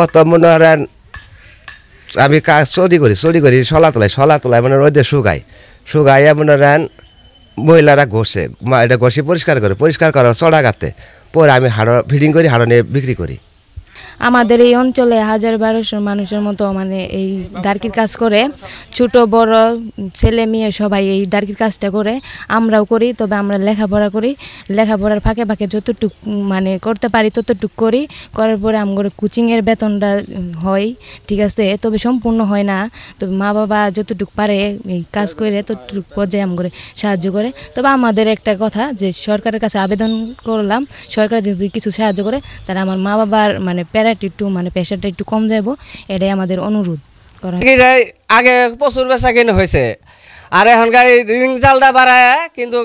কত মনে করেন আমি কাজ চুরি করি শলা তোলায় মানে রোদে শুকাইয়া মনে করেন মহিলারা ঘষে এটা ঘষে পরিষ্কার করার চড়া গাতে পরে আমি হাড় ফিডিং করি হাড় নিয়ে বিক্রি করি। আমাদের এই অঞ্চলে 1000-1200 মানুষের মতো মানে এই দার্কির কাজ করে, ছোট বড় ছেলে মেয়ে সবাই এই দার্কির কাজটা করে। আমরাও করি, তবে আমরা লেখাপড়া করি, লেখাপড়ার ফাঁকে ফাঁকে যতটুক মানে করতে পারি ততটুক করার পরে আমার কোচিংয়ের বেতনটা হয়, ঠিক আছে, তবে সম্পূর্ণ হয় না। তবে মা বাবা যতটুক পারে এই কাজ করে ততটুক পর্যায়ে আমার সাহায্য করে। তবে আমাদের একটা কথা যে সরকারের কাছে আবেদন করলাম, সরকার যদি কিছু সাহায্য করে তাহলে আমার মা বাবার মানে প্রেশারটা একটু কম যাব, এটাই আমাদের অনুরোধ করা। আগে প্রচুর বেচা কিনে হয়েছে, আর এখনকার রিং জালটা বাড়ায় কিন্তু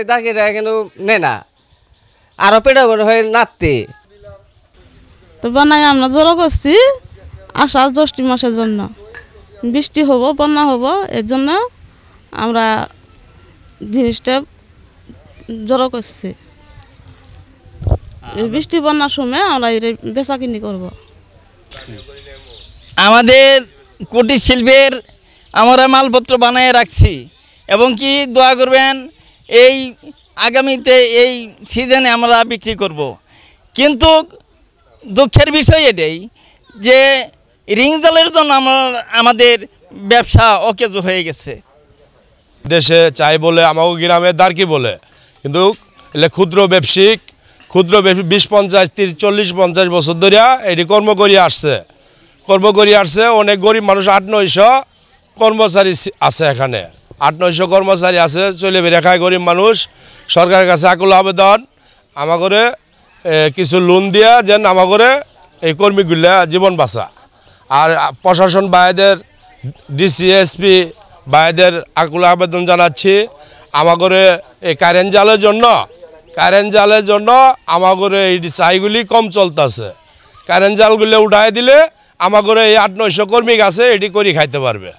দাঁড়িয়ে কিন্তু নেয় না, আরো পেটে হয়ে নাড়তে। তো বানাই আমরা জড়ো করছি আষাঢ় জ্যৈষ্ঠ মাসের জন্য, বৃষ্টি হব বন্যা হব, এর জন্য আমরা জিনিসটা জড়ো করছি। বৃষ্টি বন্যার সময় আমরা বেচা কিনি করব। আমাদের কুটির শিল্পের আমরা মালপত্র বানিয়ে রাখছি এবং কি দোয়া করবেন এই আগামীতে এই সিজনে আমরা বিক্রি করব। কিন্তু দুঃখের বিষয় এটাই যে রিং জালের জন্য আমাদের ব্যবসা অকেজ হয়ে গেছে। দেশে চাই বলে আমাকে গ্রামে দাঁড়কি বলে, কিন্তু ক্ষুদ্র 20-50 30-40-50 বছর ধরে এটি কর্ম করি আসছে। অনেক গরিব মানুষ 800-900 কর্মচারী আছে, এখানে 800-900 কর্মচারী আছে, চলে বেড়ে খায় গরিব মানুষ। সরকারের কাছে আকুল আবেদন আমাকে কিছু লোন দিয়া যেন আমাকে এই কর্মীগুলা জীবন বাঁচা। আর প্রশাসন ভাইদের ডিসি এসপি ভাইদের আকুল আবেদন জানাচ্ছি আমাকে এই কারেন্ট জালের জন্য আমাকে এই চাইগুলি কম চলতেছে। কারেন্ট জালগুলো উঠাই দিলে আমাকে এই 800-900 কর্মী আছে এটি করে খাইতে পারবে।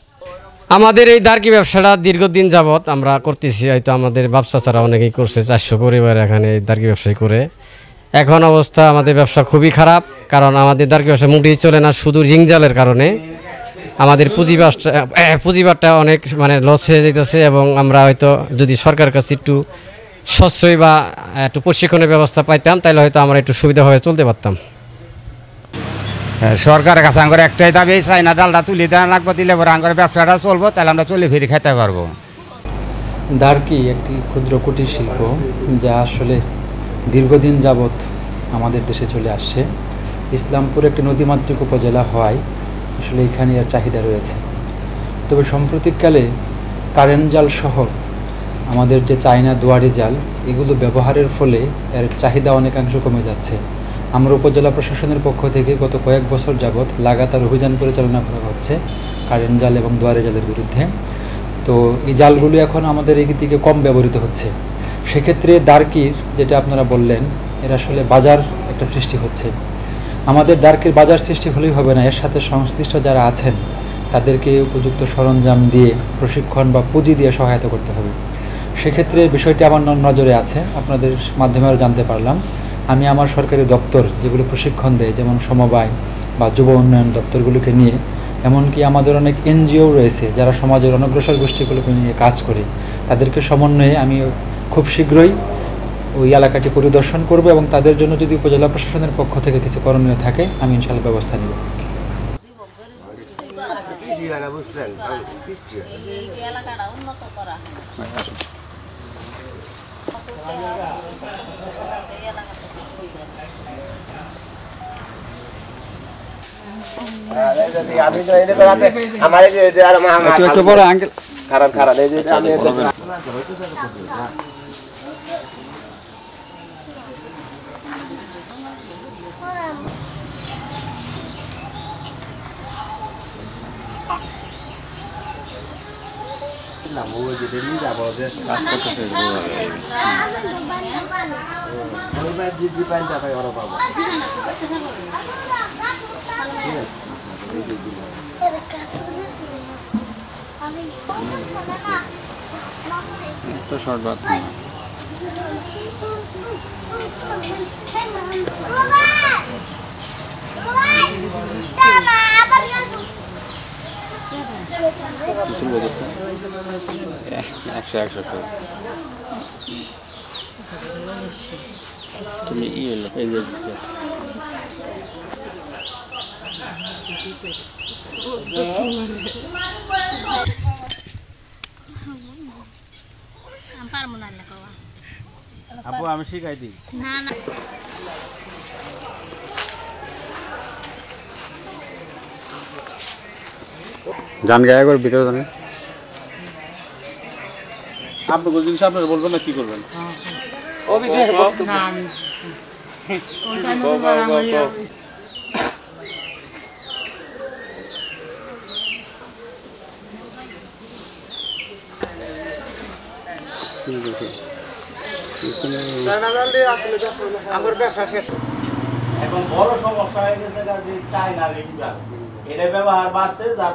আমাদের এই দার্কি ব্যবসাটা দীর্ঘদিন যাবৎ আমরা করতেছি, হয়তো আমাদের ব্যবসা ছাড়া অনেকেই করছে, 400 পরিবার এখানে এই দার্কি ব্যবসায় করে। এখন অবস্থা আমাদের ব্যবসা খুবই খারাপ, কারণ আমাদের দার্কি ব্যবসা মোটেই চলে না, শুধু রিং জালের কারণে আমাদের পুঁজিবারটা অনেক মানে লস হয়ে যেতেছে। এবং আমরা হয়তো যদি সরকারের কাছে একটু সশ্রয় বা একটু প্রশিক্ষণের ব্যবস্থা পাইতাম তাহলে হয়তো আমরা একটু সুবিধা হয়ে চলতে পারতাম। সরকারের কাছে আমার একটাই দাবি, চাইনা ডালটা তুলে দেওয়া লাগবে, দিলে পরে আমার ব্যবসাটা চলবো, তাহলে আমরা চলে ফিরে খেতে পারবো। দার্কি একটি ক্ষুদ্র কুটির শিল্প যা আসলে দীর্ঘদিন যাবৎ আমাদের দেশে চলে আসছে। ইসলামপুর একটি নদীমাতৃক উপজেলা হওয়ায় আসলে এখানে এর চাহিদা রয়েছে। তবে সাম্প্রতিককালে কারেন্ট জাল সহ আমাদের যে চায়না দুয়ারি জাল এগুলো ব্যবহারের ফলে এর চাহিদা অনেকাংশ কমে যাচ্ছে। আমরা উপজেলা প্রশাসনের পক্ষ থেকে গত কয়েক বছর যাবৎ লাগাতার অভিযান পরিচালনা করা হচ্ছে কারেন্ট জাল এবং দুয়ারি জালের বিরুদ্ধে। তো এই জালগুলো এখন আমাদের এই দিকে কম ব্যবহৃত হচ্ছে। সেক্ষেত্রে দার্কির যেটা আপনারা বললেন, এর আসলে বাজার একটা সৃষ্টি হচ্ছে। আমাদের দার্কির বাজার সৃষ্টি হলেই হবে না, এর সাথে সংশ্লিষ্ট যারা আছেন তাদেরকে উপযুক্ত সরঞ্জাম দিয়ে প্রশিক্ষণ বা পুঁজি দিয়ে সহায়তা করতে হবে। সেক্ষেত্রে বিষয়টি আমার নজরে আছে, আপনাদের মাধ্যমে আরও জানতে পারলাম। আমি আমার সরকারি দপ্তর যেগুলো প্রশিক্ষণ দেয়, যেমন সমবায় বা যুব উন্নয়ন দপ্তরগুলোকে নিয়ে, এমনকি আমাদের অনেক এনজিও রয়েছে যারা সমাজের অনগ্রসর গোষ্ঠীগুলোকে নিয়ে কাজ করে, তাদেরকে সমন্বয়ে আমি খুব শীঘ্রই ওই এলাকাটি পরিদর্শন করব এবং তাদের জন্য যদি উপজেলা প্রশাসনের পক্ষ থেকে কিছু করণীয় থাকে আমি ইনশাআল্লাহ ব্যবস্থা নেব। শর্ট বাদ Bye. কিসের বাজারটা 100 তুমি এই যে আপু আমি শিখাই দিই না না জান গায়ে করে ভিতরে জানেন আপনি কোন জিনিস আপনারা বলবেন না কি করবেন এখন বড় সমস্যা হয়ে গেছে যে চায়না রিংজাল এটা ব্যবহার বাড়ছে যার